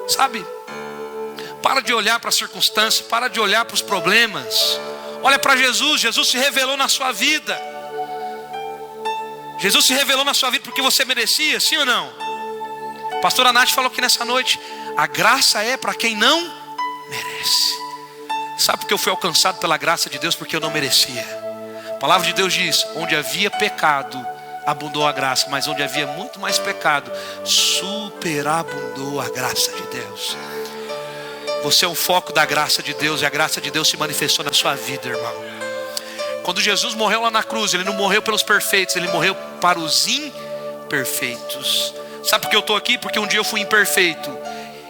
Sabe, para de olhar para a circunstância, para de olhar para os problemas. Olha para Jesus. Jesus se revelou na sua vida. Jesus se revelou na sua vida porque você merecia, sim ou não? A pastora Nath falou aqui nessa noite: a graça é para quem não merece. Sabe porque eu fui alcançado pela graça de Deus? Porque eu não merecia. A palavra de Deus diz: onde havia pecado, abundou a graça, mas onde havia muito mais pecado, superabundou a graça de Deus. Você é o foco da graça de Deus, e a graça de Deus se manifestou na sua vida, irmão. Quando Jesus morreu lá na cruz, Ele não morreu pelos perfeitos, Ele morreu para os imperfeitos. Sabe por que eu estou aqui? Porque um dia eu fui imperfeito,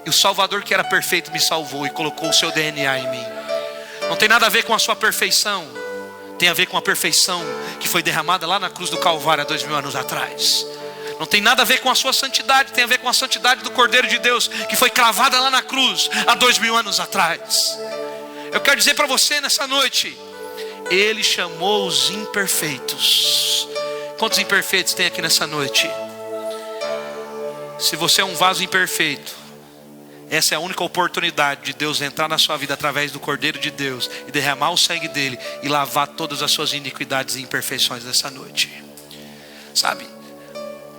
e o Salvador que era perfeito me salvou e colocou o seu DNA em mim. Não tem nada a ver com a sua perfeição, tem a ver com a perfeição que foi derramada lá na cruz do Calvário há 2000 anos atrás. Não tem nada a ver com a sua santidade, tem a ver com a santidade do Cordeiro de Deus, que foi cravada lá na cruz há 2000 anos atrás. Eu quero dizer para você nessa noite, Ele chamou os imperfeitos. Quantos imperfeitos tem aqui nessa noite? Se você é um vaso imperfeito, essa é a única oportunidade de Deus entrar na sua vida através do Cordeiro de Deus e derramar o sangue dele e lavar todas as suas iniquidades e imperfeições nessa noite. Sabe,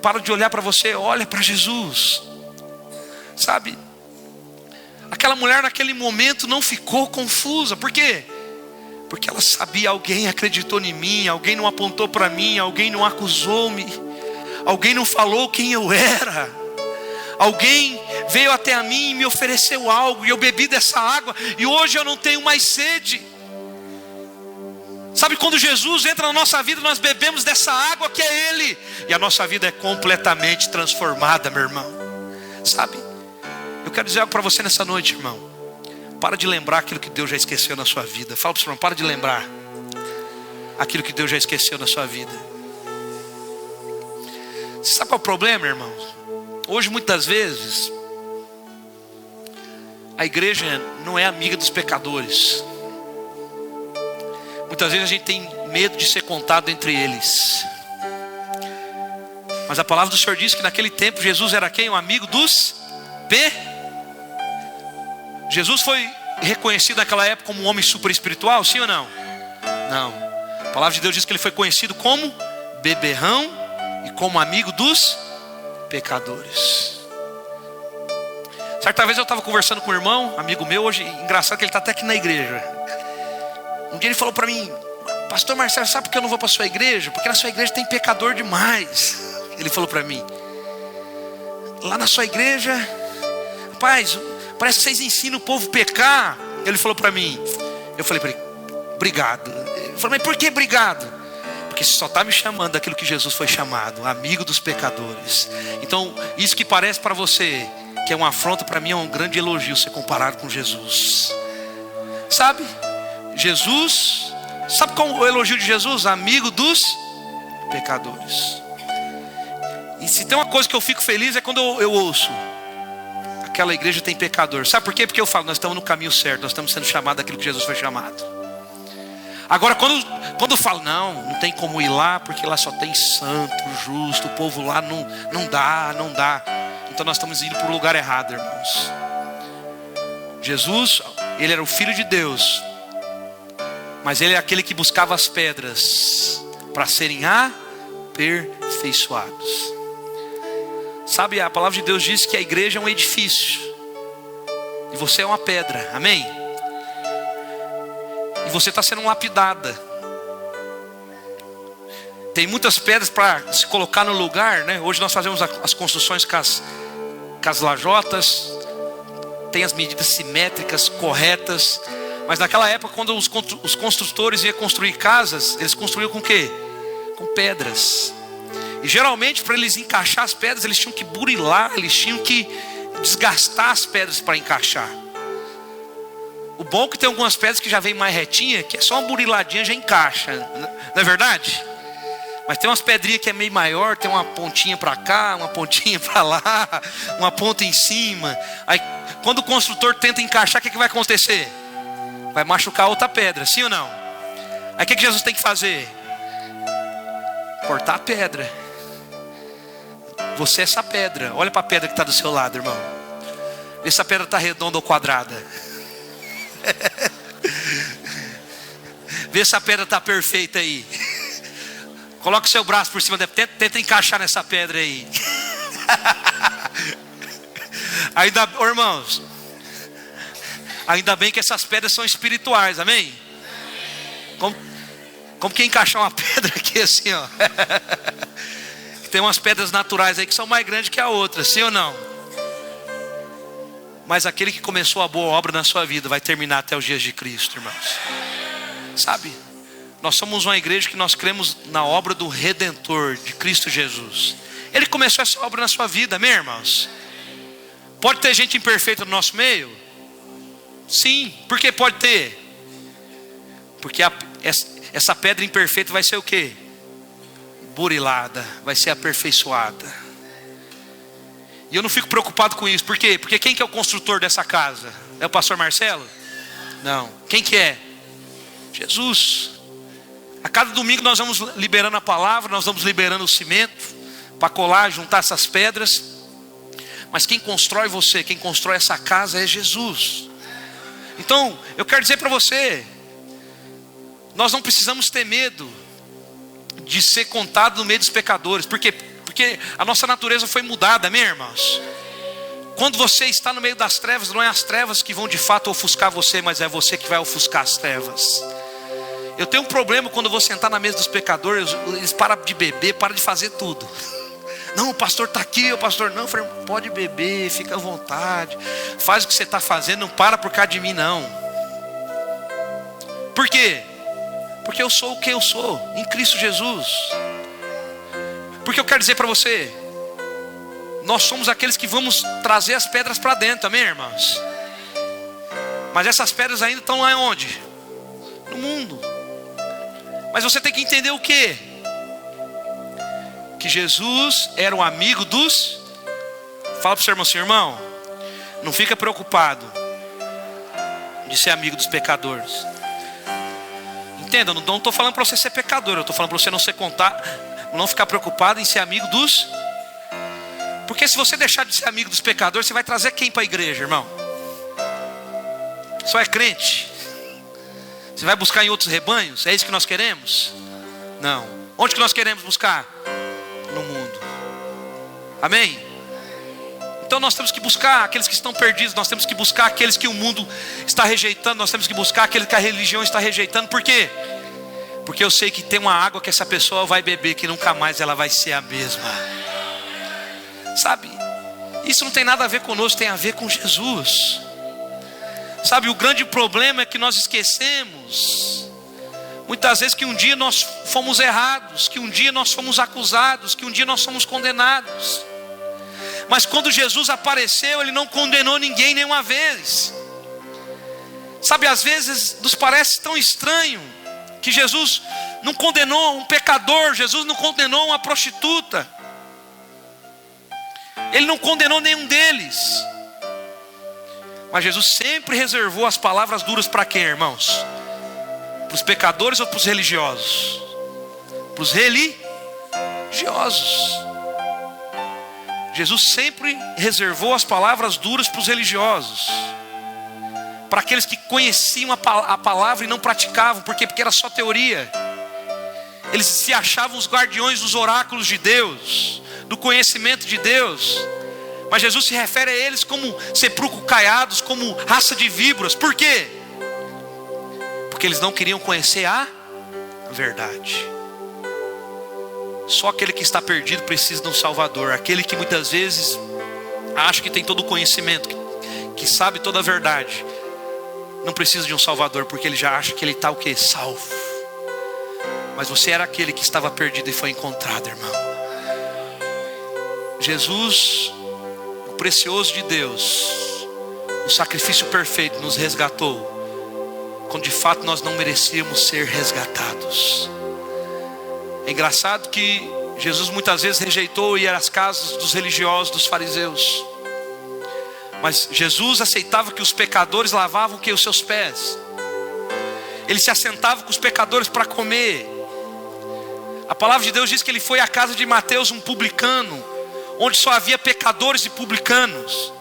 para de olhar para você, olha para Jesus. Sabe, aquela mulher naquele momento não ficou confusa. Por quê? Porque ela sabia: alguém acreditou em mim, alguém não apontou para mim, alguém não acusou-me, alguém não falou quem eu era. Alguém veio até a mim e me ofereceu algo, e eu bebi dessa água, e hoje eu não tenho mais sede. Sabe, quando Jesus entra na nossa vida, nós bebemos dessa água que é Ele, e a nossa vida é completamente transformada, meu irmão. Sabe, eu quero dizer algo para você nessa noite, irmão. Para de lembrar aquilo que Deus já esqueceu na sua vida. Fala para o seu irmão: para de lembrar aquilo que Deus já esqueceu na sua vida. Você sabe qual é o problema, irmãos? Hoje, muitas vezes, a igreja não é amiga dos pecadores. Muitas vezes a gente tem medo de ser contado entre eles. Mas a palavra do Senhor diz que naquele tempo Jesus era quem? Um amigo dos Jesus foi reconhecido naquela época como um homem super espiritual, sim ou não? Não. A palavra de Deus diz que ele foi conhecido como beberrão e como amigo dos pecadores. Certa vez eu estava conversando com um irmão, amigo meu, hoje, engraçado que ele está até aqui na igreja. Um dia ele falou para mim: pastor Marcelo, sabe por que eu não vou para a sua igreja? Porque na sua igreja tem pecador demais. Ele falou para mim: lá na sua igreja, rapaz, parece que vocês ensinam o povo a pecar. Ele falou para mim. Eu falei para ele: obrigado. Ele falou: mas por que obrigado? Porque você só está me chamando daquilo que Jesus foi chamado, amigo dos pecadores. Então isso que parece para você que é uma afronta, para mim é um grande elogio ser comparado com Jesus. Sabe? Jesus, sabe qual é o elogio de Jesus? Amigo dos pecadores. E se tem uma coisa que eu fico feliz é quando eu ouço: aquela igreja tem pecador. Sabe por quê? Porque eu falo, nós estamos no caminho certo, nós estamos sendo chamados daquilo que Jesus foi chamado. Agora quando eu falo, não tem como ir lá, porque lá só tem santo, justo, o povo lá não dá. Então nós estamos indo para o lugar errado, irmãos. Jesus, ele era o Filho de Deus, mas ele é aquele que buscava as pedras para serem aperfeiçoados. Sabe, a palavra de Deus diz que a igreja é um edifício e você é uma pedra, amém? E você está sendo lapidada. Tem muitas pedras para se colocar no lugar, né? Hoje nós fazemos as construções com as lajotas, tem as medidas simétricas, corretas. Mas naquela época, quando os construtores iam construir casas, eles construíam com o quê? Com pedras. E geralmente, para eles encaixar as pedras, eles tinham que burilar, eles tinham que desgastar as pedras para encaixar. O bom é que tem algumas pedras que já vem mais retinha, que é só uma buriladinha já encaixa, não é verdade? Mas tem umas pedrinhas que é meio maior, tem uma pontinha para cá, uma pontinha para lá, uma ponta em cima. Aí quando o construtor tenta encaixar, o que vai acontecer? Vai machucar outra pedra, sim ou não? Aí o que Jesus tem que fazer? Cortar a pedra. Você é essa pedra. Olha para a pedra que está do seu lado, irmão. Vê se a pedra está redonda ou quadrada. Vê se a pedra está perfeita aí. Coloca o seu braço por cima dela. Tenta encaixar nessa pedra aí. Irmãos, ainda bem que essas pedras são espirituais, amém? Como que encaixar uma pedra aqui assim, ó? Tem umas pedras naturais aí que são mais grandes que a outra, sim ou não? Mas aquele que começou a boa obra na sua vida vai terminar até os dias de Cristo, irmãos. Sabe? Nós somos uma igreja que nós cremos na obra do Redentor, de Cristo Jesus. Ele começou essa obra na sua vida, amém, irmãos? Pode ter gente imperfeita no nosso meio? Sim. Por que pode ter? Porque essa pedra imperfeita vai ser o quê? Burilada, vai ser aperfeiçoada. E eu não fico preocupado com isso. Por quê? Porque quem que é o construtor dessa casa? É o pastor Marcelo? Não. Quem que é? Jesus. A cada domingo nós vamos liberando a palavra, nós vamos liberando o cimento para colar, juntar essas pedras. Mas quem constrói você, quem constrói essa casa é Jesus. Então, eu quero dizer para você, nós não precisamos ter medo de ser contado no meio dos pecadores. Por quê? Porque a nossa natureza foi mudada, amém, irmãos? Quando você está no meio das trevas, não é as trevas que vão de fato ofuscar você, mas é você que vai ofuscar as trevas. Eu tenho um problema quando eu vou sentar na mesa dos pecadores, eles param de beber, param de fazer tudo. Não, o pastor está aqui, o pastor não. Eu falei, pode beber, fica à vontade, faz o que você está fazendo, não para por causa de mim não. Por quê? Porque eu sou o que eu sou, em Cristo Jesus. Porque eu quero dizer para você, nós somos aqueles que vamos trazer as pedras para dentro, amém, irmãos? Mas essas pedras ainda estão lá onde? No mundo. Mas você tem que entender o quê? Que Jesus era um amigo dos... Fala para o seu irmão assim, irmão, não fica preocupado de ser amigo dos pecadores. Entenda, eu não estou falando para você ser pecador, eu estou falando para você não ficar preocupado em ser amigo dos... Porque se você deixar de ser amigo dos pecadores, você vai trazer quem para a igreja, irmão? Só é crente. Você vai buscar em outros rebanhos? É isso que nós queremos? Não. Onde que nós queremos buscar? No mundo. Amém? Então nós temos que buscar aqueles que estão perdidos. Nós temos que buscar aqueles que o mundo está rejeitando. Nós temos que buscar aqueles que a religião está rejeitando. Por quê? Porque eu sei que tem uma água que essa pessoa vai beber, que nunca mais ela vai ser a mesma. Sabe? Isso não tem nada a ver conosco, tem a ver com Jesus. Sabe, o grande problema é que nós esquecemos muitas vezes que um dia nós fomos errados, que um dia nós fomos acusados, que um dia nós fomos condenados. Mas quando Jesus apareceu, Ele não condenou ninguém nenhuma vez. Sabe, às vezes nos parece tão estranho que Jesus não condenou um pecador, Jesus não condenou uma prostituta, Ele não condenou nenhum deles. Mas Jesus sempre reservou as palavras duras para quem, irmãos? Para os pecadores ou para os religiosos? Para os religiosos. Jesus sempre reservou as palavras duras para os religiosos, para aqueles que conheciam a palavra e não praticavam. Por quê? Porque era só teoria. Eles se achavam os guardiões dos oráculos de Deus, do conhecimento de Deus. Mas Jesus se refere a eles como sepulcros caiados, como raça de víboras. Por quê? Porque eles não queriam conhecer a verdade. Só aquele que está perdido precisa de um Salvador. Aquele que muitas vezes acha que tem todo o conhecimento, que sabe toda a verdade, não precisa de um Salvador, porque ele já acha que ele está o quê? Salvo. Mas você era aquele que estava perdido e foi encontrado, irmão. Jesus, o precioso de Deus, o sacrifício perfeito, nos resgatou, quando de fato nós não merecíamos ser resgatados. É engraçado que Jesus muitas vezes rejeitou ir às casas dos religiosos, dos fariseus. Mas Jesus aceitava que os pecadores lavavam os seus pés. Ele se assentava com os pecadores para comer. A palavra de Deus diz que ele foi à casa de Mateus, um publicano, onde só havia pecadores e publicanos.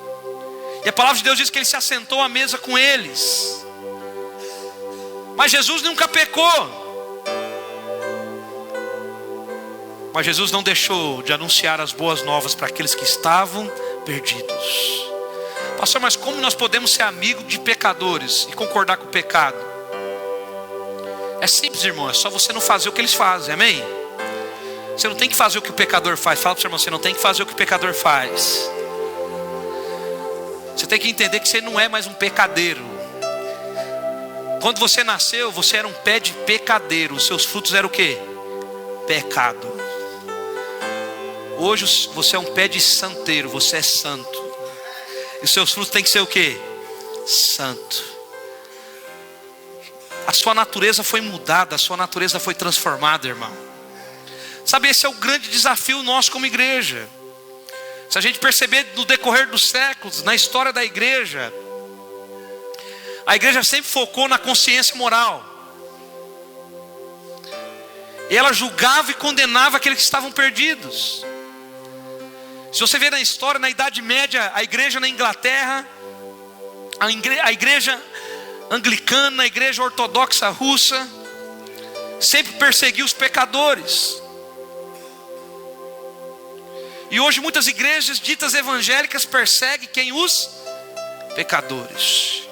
E a palavra de Deus diz que ele se assentou à mesa com eles. Mas Jesus nunca pecou. Mas Jesus não deixou de anunciar as boas novas para aqueles que estavam perdidos. Pastor, mas como nós podemos ser amigos de pecadores e concordar com o pecado? É simples, irmão, é só você não fazer o que eles fazem, amém? Você não tem que fazer o que o pecador faz. Fala para o seu irmão, você não tem que fazer o que o pecador faz. Você tem que entender que você não é mais um pecadeiro. Quando você nasceu, você era um pé de pecadeiro. Os seus frutos eram o quê? Pecado. Hoje você é um pé de santeiro, você é santo. E os seus frutos têm que ser o quê? Santo. A sua natureza foi mudada, a sua natureza foi transformada, irmão. Sabe, esse é o grande desafio nosso como igreja. Se a gente perceber no decorrer dos séculos, na história da igreja, a igreja sempre focou na consciência moral. E ela julgava e condenava aqueles que estavam perdidos. Se você ver na história, na Idade Média, a igreja na Inglaterra, a igreja anglicana, a igreja ortodoxa russa, sempre perseguiu os pecadores. E hoje muitas igrejas ditas evangélicas perseguem quem? Os pecadores.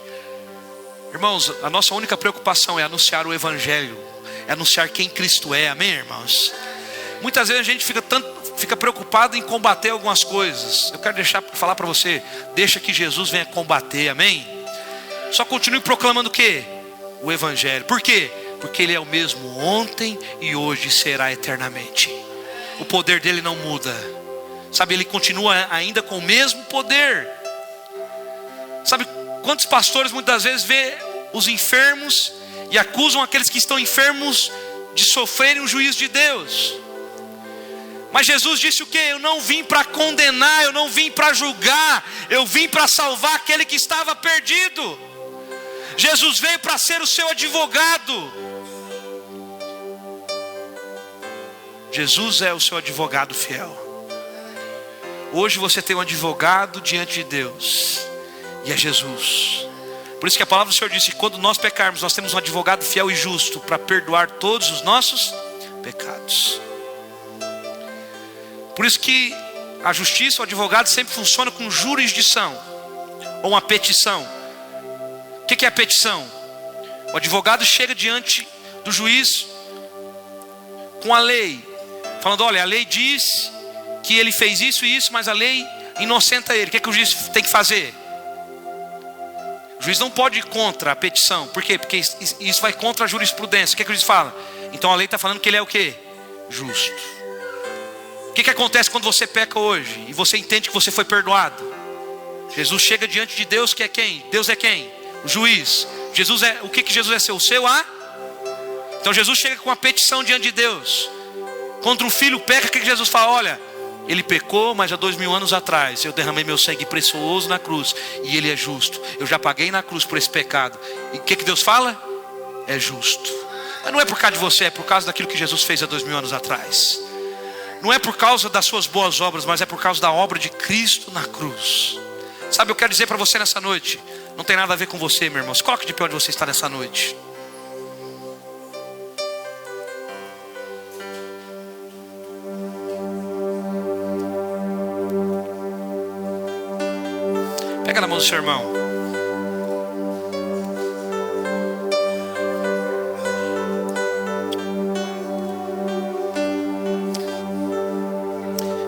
Irmãos, a nossa única preocupação é anunciar o evangelho, é anunciar quem Cristo é, amém, irmãos? Muitas vezes a gente fica preocupado em combater algumas coisas. Eu quero falar para você, deixa que Jesus venha combater, amém? Só continue proclamando o quê? O evangelho. Por quê? Porque Ele é o mesmo ontem e hoje será eternamente. O poder dele não muda. Sabe, Ele continua ainda com o mesmo poder. Sabe, quantos pastores muitas vezes vê os enfermos e acusam aqueles que estão enfermos de sofrerem o juízo de Deus. Mas Jesus disse o quê? Eu não vim para condenar, eu não vim para julgar, eu vim para salvar aquele que estava perdido. Jesus veio para ser o seu advogado. Jesus é o seu advogado fiel. Hoje você tem um advogado diante de Deus, e é Jesus. Por isso que a palavra do Senhor disse que quando nós pecarmos, nós temos um advogado fiel e justo para perdoar todos os nossos pecados. Por isso que a justiça, o advogado sempre funciona com jurisdição ou uma petição. O que é a petição? O advogado chega diante do juiz com a lei, falando: olha, a lei diz que ele fez isso e isso, mas a lei inocenta ele. O que o juiz tem que fazer? O juiz não pode ir contra a petição. Por quê? Porque isso vai contra a jurisprudência. O que o juiz fala? Então a lei está falando que ele é o quê? Justo. O que acontece quando você peca hoje e você entende que você foi perdoado? Jesus chega diante de Deus, que é quem? Deus é quem? O juiz. Jesus é, o que Jesus é seu? O seu Então Jesus chega com uma petição diante de Deus. Quando um filho peca, o que Jesus fala? Olha, ele pecou, mas há 2000 anos atrás eu derramei meu sangue precioso na cruz, e ele é justo. Eu já paguei na cruz por esse pecado. E o que Deus fala? É justo. Mas não é por causa de você, é por causa daquilo que Jesus fez há 2000 anos atrás. Não é por causa das suas boas obras, mas é por causa da obra de Cristo na cruz. Sabe, eu quero dizer para você nessa noite, não tem nada a ver com você, meu irmão. Se coloque de pé onde você está nessa noite. Pega na mão do seu irmão.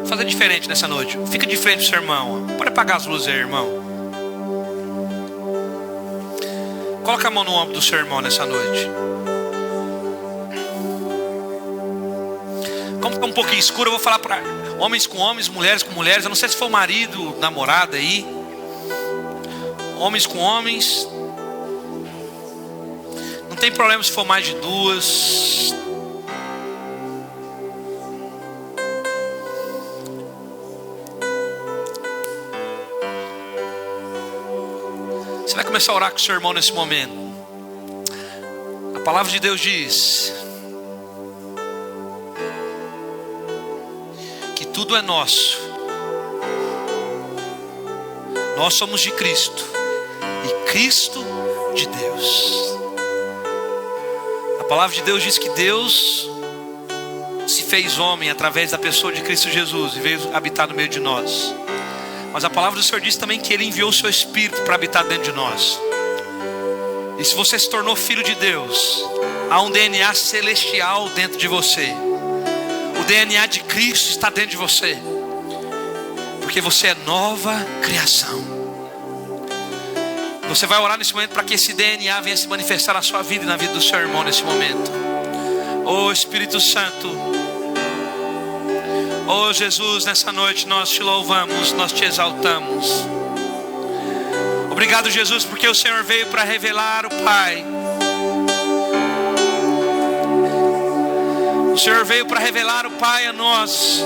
Fazer diferente nessa noite. Fica de frente pro seu irmão. Pode apagar as luzes aí, irmão. Coloca a mão no ombro do seu irmão nessa noite. Como está um pouquinho escuro, eu vou falar para homens com homens, mulheres com mulheres. Eu não sei se for marido, namorada aí. Homens com homens. Não tem problema se for mais de duas. Você vai começar a orar com o seu irmão nesse momento. A palavra de Deus diz que tudo é nosso. Nós somos de Cristo e Cristo de Deus. A palavra de Deus diz que Deus se fez homem através da pessoa de Cristo Jesus e veio habitar no meio de nós. Mas a palavra do Senhor diz também que Ele enviou o seu Espírito para habitar dentro de nós. E se você se tornou filho de Deus, há um DNA celestial dentro de você. O DNA de Cristo está dentro de você, porque você é nova criação. Você vai orar nesse momento para que esse DNA venha se manifestar na sua vida e na vida do seu irmão nesse momento. Oh Espírito Santo, oh Jesus, nessa noite nós te louvamos, nós te exaltamos. Obrigado, Jesus, porque o Senhor veio para revelar o Pai. O Senhor veio para revelar o Pai a nós.